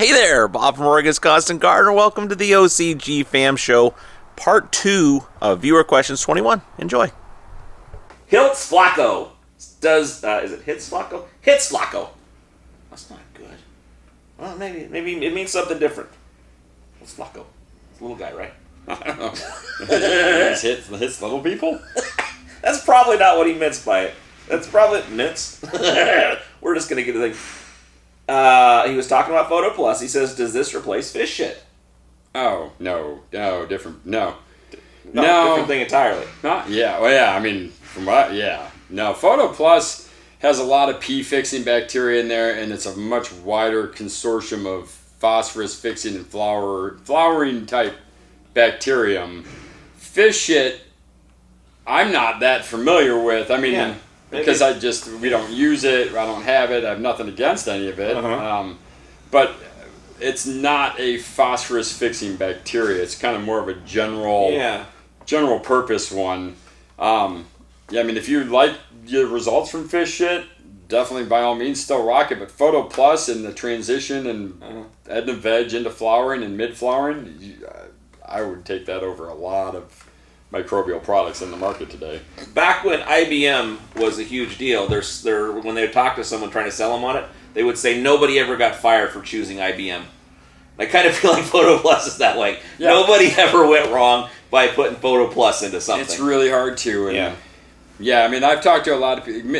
Hey there, Bob from Oregon's Constant Gardener. Welcome to the OCGFAM show, part 2 of Viewer Questions 21. Enjoy. Hiltz Flacco. Is it Hits Flacco? Hits Flacco. That's not good. Well, maybe it means something different. What's Flacco? It's a little guy, right? I don't know. hits little people? That's probably not what he meant by it. That's probably mints. We're just gonna get the thing. He was talking about Photo Plus. He says, "Does this replace fish shit?" Oh no, different. No, different thing entirely. Yeah. Well, yeah. I mean, from what? Yeah. No, Photo Plus has a lot of pea fixing bacteria in there, and it's a much wider consortium of phosphorus fixing and flowering type bacterium. Fish shit, I'm not that familiar with. I mean. Yeah. Because we don't use it, I don't have it, I have nothing against any of it. But it's not a phosphorus fixing bacteria. It's kind of more of a general purpose one. I mean, if you like your results from fish shit, definitely by all means still rock it. But Photo Plus and the transition and adding the veg into flowering and mid-flowering, I would take that over a lot of microbial products in the market today. Back when IBM was a huge deal, when they would talk to someone trying to sell them on it, they would say nobody ever got fired for choosing IBM. I kind of feel like Photo Plus is that way. Yeah. Nobody ever went wrong by putting Photo Plus into something. It's really hard to. And yeah, I mean, I've talked to a lot of people.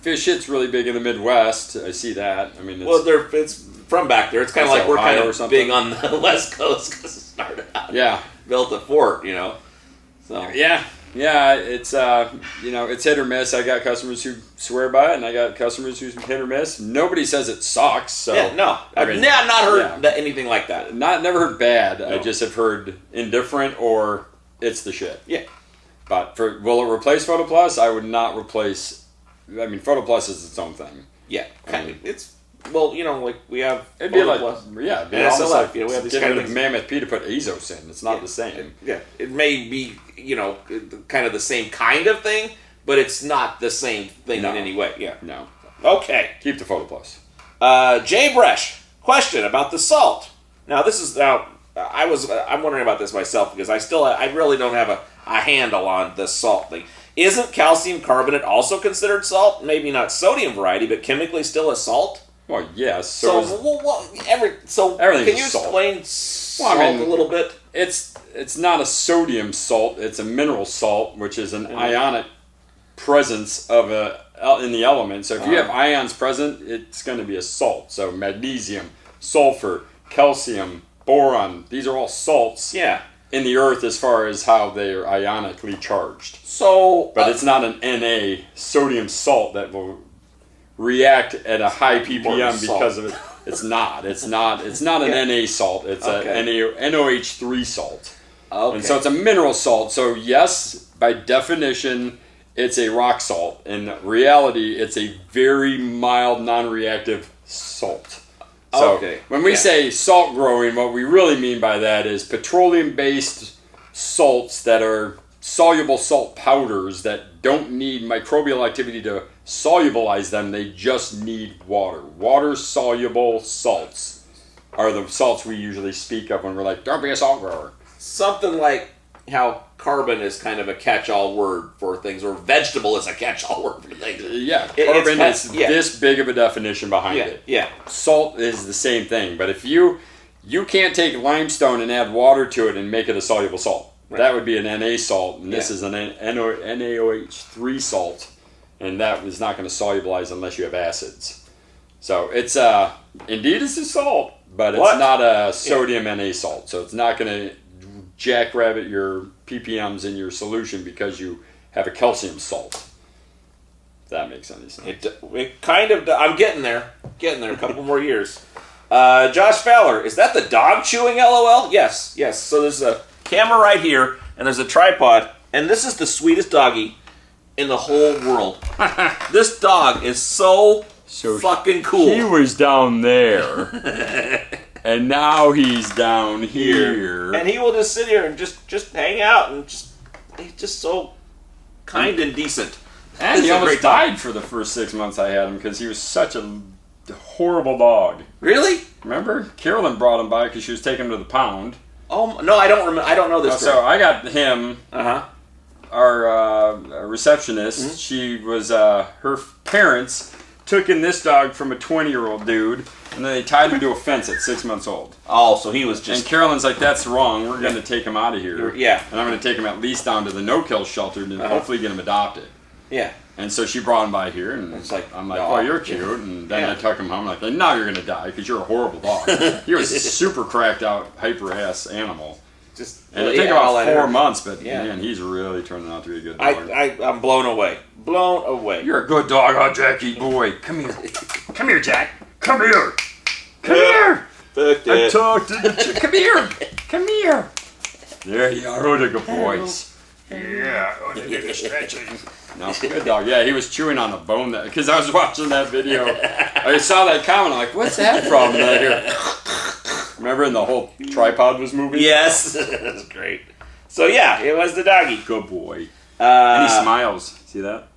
Fish shit's really big in the Midwest. I see that. I mean, it's from back there. It's kind of like we're kind of big on the West Coast because it started out. Yeah. Built a fort, So. Yeah, it's it's hit or miss. I got customers who swear by it, and I got customers who's hit or miss. Nobody says it sucks. So I've not heard anything like that. Never heard bad. No. I just have heard indifferent or it's the shit. Yeah, but will it replace Photo Plus? I would not replace. I mean, Photo Plus is its own thing. Yeah, it's. Well, like we have. It'd be like, it'd be almost like we have getting rid of Mammoth P to put Azos in. It's not the same. It may be, kind of the same kind of thing, but it's not the same thing in any way. Yeah. No. Okay. Keep the Photo Plus. Jay Bresh, question about the salt. Now I'm wondering about this myself because I really don't have a handle on the salt thing. Isn't calcium carbonate also considered salt? Maybe not sodium variety, but chemically still a salt? Well, yes. So can you explain salt a little bit? It's not a sodium salt. It's a mineral salt, which is an ionic presence in the element. So if you have ions present, it's going to be a salt. So magnesium, sulfur, calcium, boron. These are all salts. Yeah. In the earth, as far as how they are ionically charged. But it's not an Na sodium salt that will react at a high ppm because of it. It's not an Na salt. It's a NOH3 salt. Okay. And so it's a mineral salt. So yes, by definition, it's a rock salt. In reality, it's a very mild, non-reactive salt. So when we say salt growing, what we really mean by that is petroleum-based salts that are soluble salt powders that don't need microbial activity to solubilize them. They just need water. Water-soluble salts are the salts we usually speak of when we're like, don't be a salt grower. Something like how carbon is kind of a catch-all word for things, or vegetable is a catch-all word for things. Yeah, carbon is this big of a definition behind it. Yeah. Salt is the same thing, but if you can't take limestone and add water to it and make it a soluble salt. Right. That would be an Na salt, and this is an NaOH3 salt, and that is not going to solubilize unless you have acids. So it's indeed it's a salt, but it's not a sodium Na salt, so it's not going to jackrabbit your ppms in your solution because you have a calcium salt. If that makes any sense. It kind of. I'm getting there. A couple more years. Josh Fowler, is that the dog chewing? LOL. Yes. So there's a camera right here, and there's a tripod, and this is the sweetest doggy in the whole world. This dog is so fucking cool. He was down there, and now he's down here. And he will just sit here and just hang out, and he's just so kind and decent. And he almost died for the first 6 months I had him because he was such a horrible dog. Really? Remember? Carolyn brought him by because she was taking him to the pound. Oh no, I don't remember. I don't know this. So I got him. Our receptionist. Mm-hmm. She was her parents took in this dog from a 20-year-old dude, and then they tied him to a fence at 6 months old. Oh, so he was just. And Carolyn's like, "That's wrong. We're going to take him out of here. Yeah. And I'm going to take him at least down to the no-kill shelter and hopefully get him adopted." Yeah. And so she brought him by here, and it's like, I'm like, "Oh, you're cute." And then I took him home. I'm like, "Now you're going to die because you're a horrible dog." He was a super cracked out, hyper ass animal. And it took about 4 months, but man, he's really turning out to be a good dog. I'm blown away. Blown away. You're a good dog, huh, Jackie boy? Come here. Come here, Jack. Come here. Come here. I talked to the Come here. Come here. There you are. Oh, the good boys. Yeah. Oh, they're stretching. No, good dog. Yeah, he was chewing on a bone because I was watching that video. I saw that comment. I'm like, what's that from? And I hear. Remember when the whole tripod was moving? Yes. That's great. So yeah, it was the doggy. Good boy. And he smiles. See that?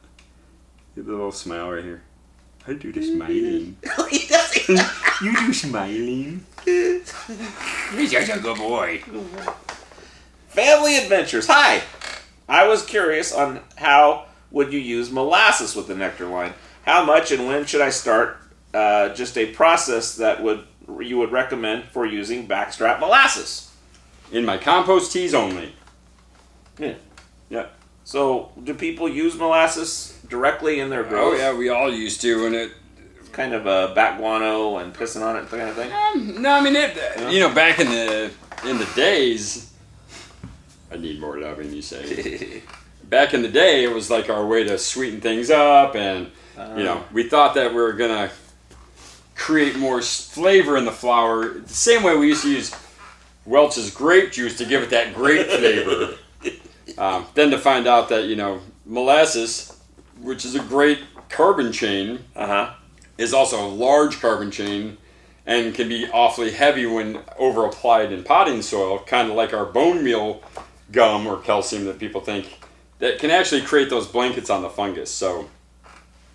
Get the little smile right here. I do the smiling. He does. You do smiling. He's just a good boy. Family adventures. Hi. I was curious on how would you use molasses with the nectar line? How much and when should I start? Just a process that you would recommend for using backstrap molasses. In my compost teas only. Yeah. Yeah. So, do people use molasses directly in their growth? Oh yeah, we all used to, and it kind of bat guano and pissing on it, kind of thing. No, I mean you know, back in the days. I need more of that, you say. Back in the day, it was like our way to sweeten things up, and you know, we thought that we were gonna create more flavor in the flour. The same way we used to use Welch's grape juice to give it that grape flavor. Then to find out that, you know, molasses, which is a great carbon chain, is also a large carbon chain and can be awfully heavy when over applied in potting soil, kind of like our bone meal gum or calcium that people think, that can actually create those blankets on the fungus. So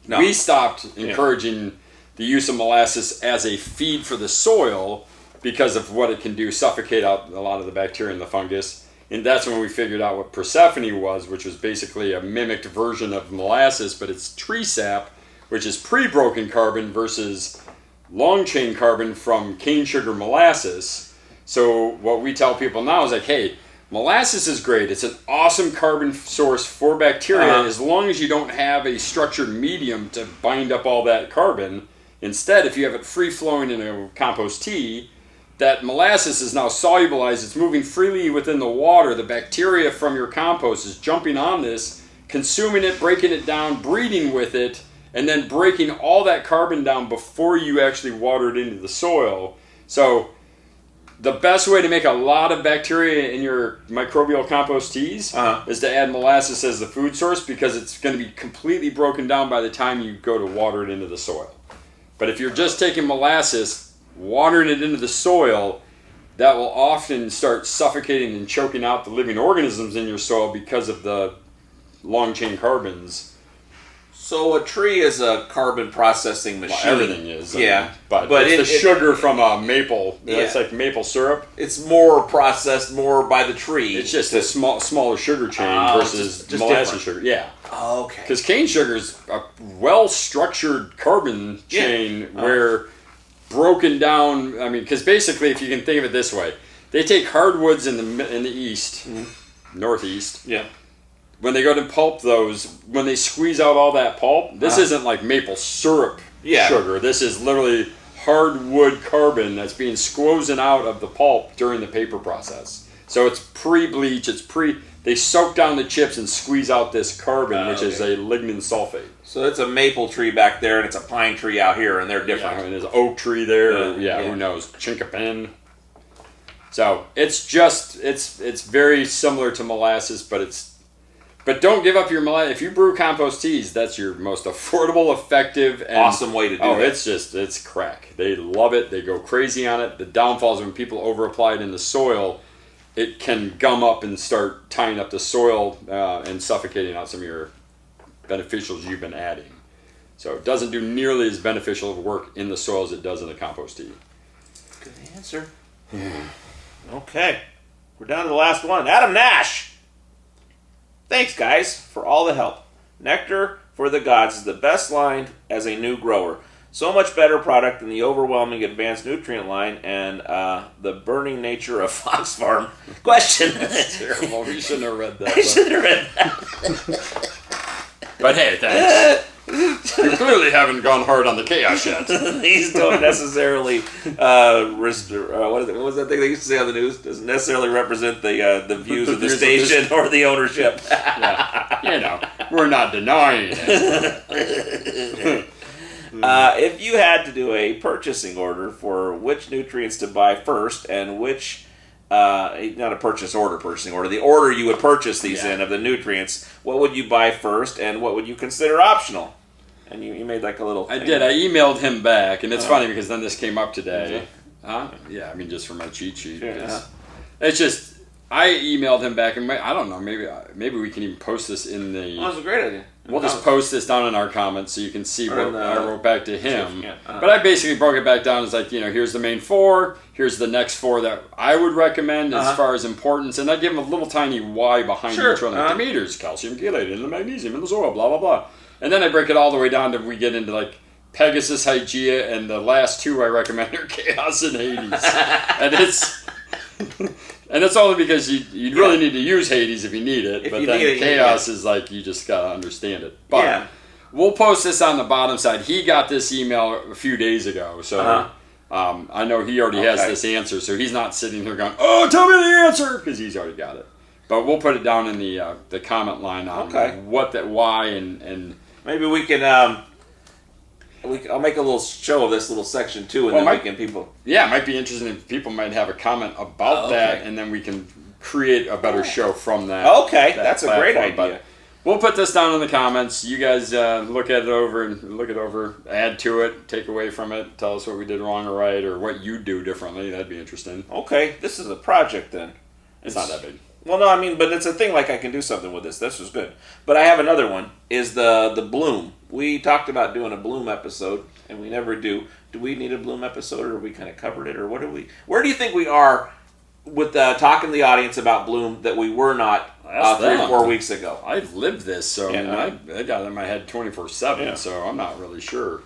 we stopped encouraging the use of molasses as a feed for the soil because of what it can do, suffocate out a lot of the bacteria and the fungus. And that's when we figured out what Persephone was, which was basically a mimicked version of molasses, but it's tree sap, which is pre-broken carbon versus long-chain carbon from cane sugar molasses. So what we tell people now is like, hey, molasses is great. It's an awesome carbon source for bacteria as long as you don't have a structured medium to bind up all that carbon. Instead, if you have it free-flowing in a compost tea, that molasses is now solubilized. It's moving freely within the water. The bacteria from your compost is jumping on this, consuming it, breaking it down, breeding with it, and then breaking all that carbon down before you actually water it into the soil. So the best way to make a lot of bacteria in your microbial compost teas is to add molasses as the food source, because it's going to be completely broken down by the time you go to water it into the soil. But if you're just taking molasses, watering it into the soil, that will often start suffocating and choking out the living organisms in your soil because of the long chain carbons. So a tree is a carbon processing machine. Well, everything is. But it's the sugar from a maple. Yeah. It's like maple syrup. It's more processed, more by the tree. It's just a smaller sugar chain versus just molasses sugar. Yeah. Oh, okay. Because cane sugar is a well-structured carbon chain where broken down. I mean, because basically, if you can think of it this way, they take hardwoods in the east, northeast. Yeah. When they go to pulp those, when they squeeze out all that pulp, this isn't like maple syrup sugar. This is literally hardwood carbon that's being squozen out of the pulp during the paper process. So it's pre-bleach. They soak down the chips and squeeze out this carbon, which is a lignin sulfate. So it's a maple tree back there, and it's a pine tree out here, and they're different. Yeah, and there's an oak tree there. Who knows? Chinkapin. So it's very similar to molasses, but don't give up your molasses. If you brew compost teas, that's your most affordable, effective, and awesome way to do it. It's crack. They love it. They go crazy on it. The downfall is when people over-apply it in the soil, it can gum up and start tying up the soil and suffocating out some of your beneficials you've been adding. So it doesn't do nearly as beneficial of work in the soil as it does in the compost tea. Good answer. Okay. We're down to the last one. Adam Nash. Thanks, guys, for all the help. Nectar for the Gods is the best line as a new grower. So much better product than the overwhelming advanced nutrient line and the burning nature of Fox Farm. Question. That's terrible. You shouldn't have read that. I should have read that. But hey, thanks. You clearly haven't gone hard on the chaos yet. These don't necessarily what was that thing they used to say on the news? Doesn't necessarily represent the views of the station or the ownership. Yeah. We're not denying it. If you had to do a purchasing order for which nutrients to buy first and which not a purchasing order, the order you would purchase these in of the nutrients, what would you buy first and what would you consider optional? And you made like a little thing. I did. I emailed him back, and it's funny because then this came up today. Yeah, I mean, just for my cheat sheet. Sure, it's just, I emailed him back, and I don't know, maybe we can even post this in the... Oh, that's a great idea. We'll just post this down in our comments so you can see what I wrote back to him. Yeah. But I basically broke it back down as like, here's the main 4, here's the next 4 that I would recommend as far as importance, and I give him a little tiny why behind each one. Like the meters, calcium chelated, and the magnesium in the soil, blah, blah, blah. And then I break it all the way down to we get into like Pegasus, Hygeia, and the last 2 I recommend are Chaos and Hades. And it's only because you really need to use Hades if you need it, but then Chaos is like, you just gotta understand it. But we'll post this on the bottom side. He got this email a few days ago, so I know he already has this answer, so he's not sitting here going, oh, tell me the answer, because he's already got it. But we'll put it down in the comment line on why, and maybe we can... I'll make a little show of this little section too, and then people... Yeah, it might be interesting if people might have a comment about that, and then we can create a better show from that. Okay, that's a great idea. But we'll put this down in the comments. You guys look it over, add to it, take away from it, tell us what we did wrong or right, or what you do differently. That'd be interesting. Okay, this is a project then. It's not that big. Well, no, I mean, but it's a thing like I can do something with this. This was good. But I have another one, is the bloom. We talked about doing a bloom episode, and we never do. Do we need a bloom episode, or we kind of covered it, or what do we... Where do you think we are with talking to the audience about bloom that we were not 3 or 4 weeks ago? I lived this, so I got it in my head 24/7, so I'm not really sure.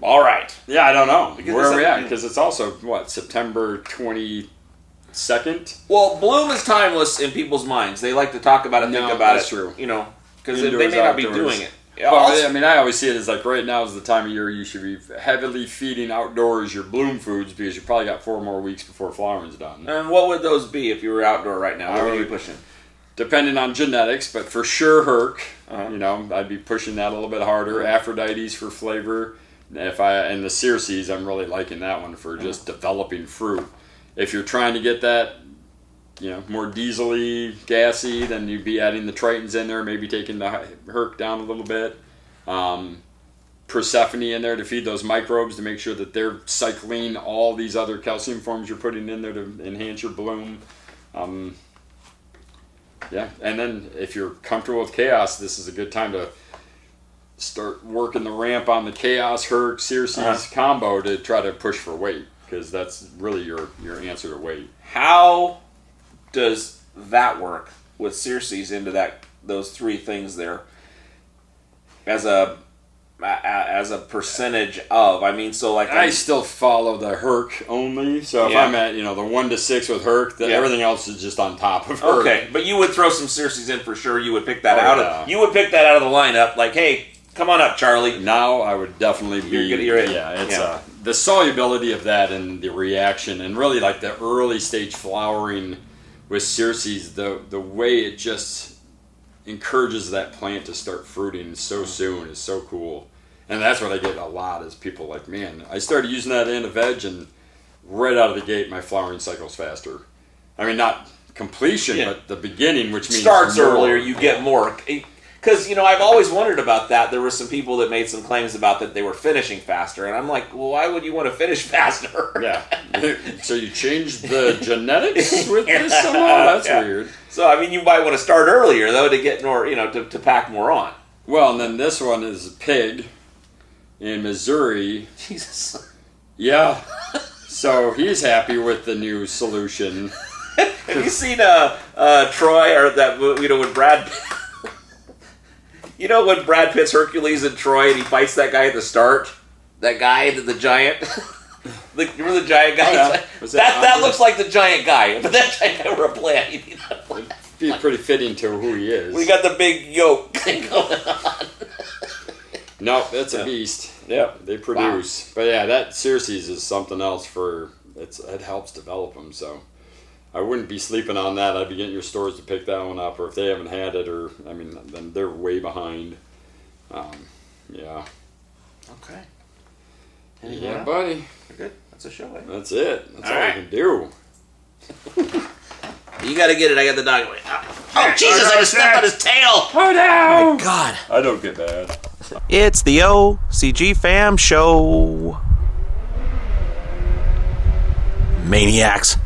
All right. Yeah, I don't know. Where are we at? Because it's also, September 22nd? Well, bloom is timeless in people's minds. They like to talk about it, think about it. That's true. Because they may not be doing it. Well, I always see it as like right now is the time of year you should be heavily feeding outdoors your bloom foods because you probably got 4 more weeks before flowering's done. And what would those be if you were outdoor right now? What would you be pushing? Depending on genetics, but for sure Herc. I'd be pushing that a little bit harder. Aphrodites for flavor. And the Circes, I'm really liking that one for just developing fruit. If you're trying to get that, more diesel-y, gassy, then you'd be adding the Tritons in there, maybe taking the Herc down a little bit. Persephone in there to feed those microbes to make sure that they're cycling all these other calcium forms you're putting in there to enhance your bloom. And then if you're comfortable with Chaos, this is a good time to start working the ramp on the Chaos, Herc, Circes combo to try to push for weight, because that's really your answer to weight. How does that work with Circes into those 3 things there as a percentage of? I mean, so like I still follow the Herc only. So if I'm at the 1 to 6 with Herc, then everything else is just on top of Herc. Okay, but you would throw some Circes in for sure. You would pick that out. You would pick that out of the lineup. Like, hey, come on up, Charlie. Now I would definitely be. The solubility of that and the reaction, and really like the early stage flowering with Circes, the way it just encourages that plant to start fruiting so soon is so cool. And that's what I get a lot is people like, man, I started using that in a veg, and right out of the gate my flowering cycle's faster. I mean, not completion, but the beginning, which means starts earlier, you get more. Because, I've always wondered about that. There were some people that made some claims about that they were finishing faster. And I'm like, well, why would you want to finish faster? Yeah. So you changed the genetics with this somehow? That's weird. So, I mean, you might want to start earlier, though, to get more, to pack more on. Well, and then this one is a pig in Missouri. Jesus. Yeah. So he's happy with the new solution. Have you seen Troy, or that, when Brad... You know when Brad Pitt's Hercules in Troy and he fights that guy at the start? That guy, the giant? Remember the giant guy? Oh, yeah. That looks like the giant guy. But that giant guy were a plant. It'd be pretty fitting to who he is. We got the big yoke thing going on. No, that's a beast. Yeah. They produce. Wow. But yeah, that seriously is something else it helps develop them, so... I wouldn't be sleeping on that. I'd be getting your stores to pick that one up, or if they haven't had it, then they're way behind. Yeah. Okay. Yeah, buddy. We're good. That's a show, eh? That's it. That's all I can do. You gotta get it. I got the dog. Oh, Jesus, I just stepped on his tail. Oh, no. Oh, my God. I don't get mad. It's the OCGFAM show. Maniacs.